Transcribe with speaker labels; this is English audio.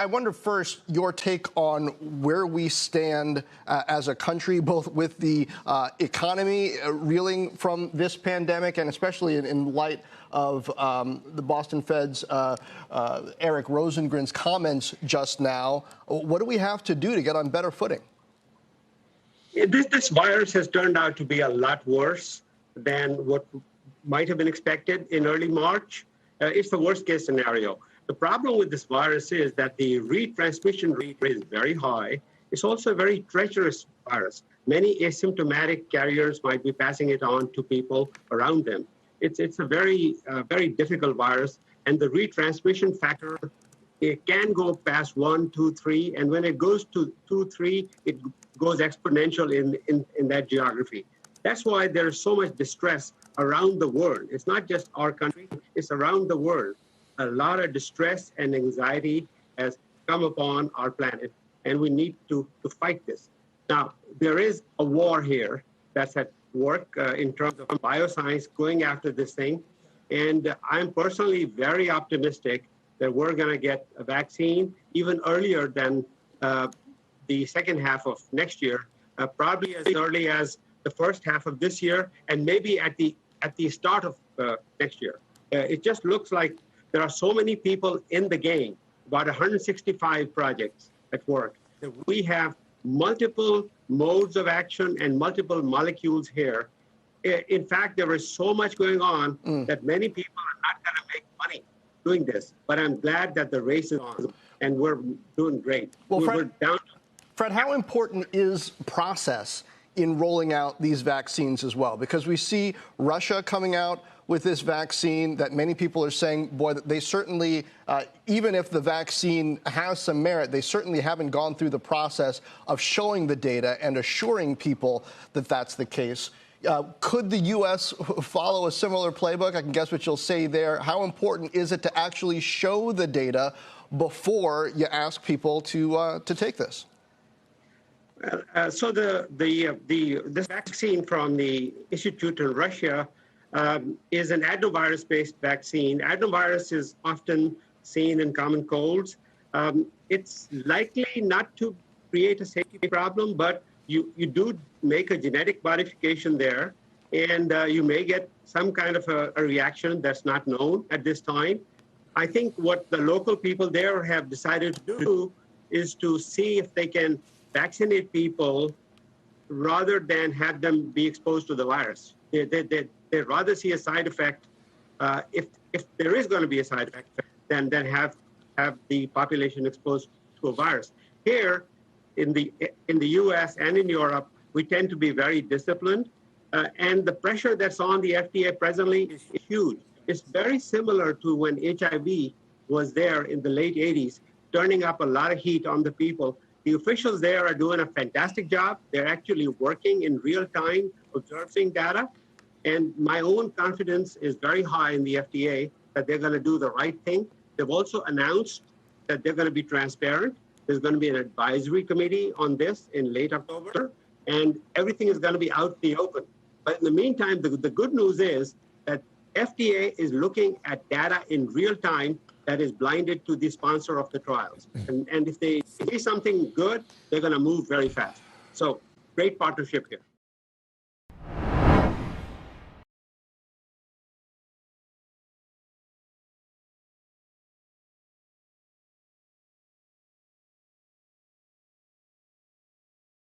Speaker 1: I wonder first your take on where we stand as a country, both with the economy reeling from this pandemic and especially in light of the Boston Fed's Eric Rosengren's comments just now. What do we have to do to get on better footing?
Speaker 2: This virus has turned out to be a lot worse than what might have been expected in early March. It's the worst case scenario. The problem with this virus is that the retransmission rate is very high. It's also a very treacherous virus. Many asymptomatic carriers might be passing it on to people around them. It's a very difficult virus, and the retransmission factor, it can go past 1, 2, 3, and when it goes to 2, 3, it goes exponential in that geography. That's why there's so much distress around the world. It's not just our country, it's around the world. A lot of distress and anxiety has come upon our planet, and we need to fight this. Now, there is a war here that's at work in terms of bioscience going after this thing, and I'm personally very optimistic that we're going to get a vaccine even earlier than the second half of next year, probably as early as the first half of this year, and maybe at the start of next year. It just looks like there are so many people in the game, about 165 projects at work, that we have multiple modes of action and multiple molecules here. In fact, there is so much going on that many people are not going to make money doing this. But I'm glad that the race is on, and we're doing great.
Speaker 1: Well, Fred, how important is process in rolling out these vaccines as well? Because we see Russia coming out with this vaccine that many people are saying, boy, they certainly, even if the vaccine has some merit, they certainly haven't gone through the process of showing the data and assuring people that that's the case. Could the U.S. follow a similar playbook? I can guess what you'll say there. How important is it to actually show the data before you ask people to take this?
Speaker 2: So this vaccine from the Institute in Russia is an adenovirus-based vaccine. Adenovirus is often seen in common colds. It's likely not to create a safety problem, but you do make a genetic modification there, and you may get some kind of a reaction that's not known at this time. I think what the local people there have decided to do is to see if they can vaccinate people rather than have them be exposed to the virus. They'd rather see a side effect, if there is going to be a side effect, than have the population exposed to a virus. Here, in the U.S. and in Europe, we tend to be very disciplined, and the pressure that's on the FDA presently is huge. It's very similar to when HIV was there in the late 80s, turning up a lot of heat on the people. The officials there are doing a fantastic job. They're actually working in real time, observing data. And my own confidence is very high in the FDA that they're going to do the right thing. They've also announced that they're going to be transparent. There's going to be an advisory committee on this in late October, and everything is going to be out in the open. But in the meantime, the good news is that FDA is looking at data in real time that is blinded to the sponsor of the trials. And if they see something good, they're going to move very fast. So great partnership here.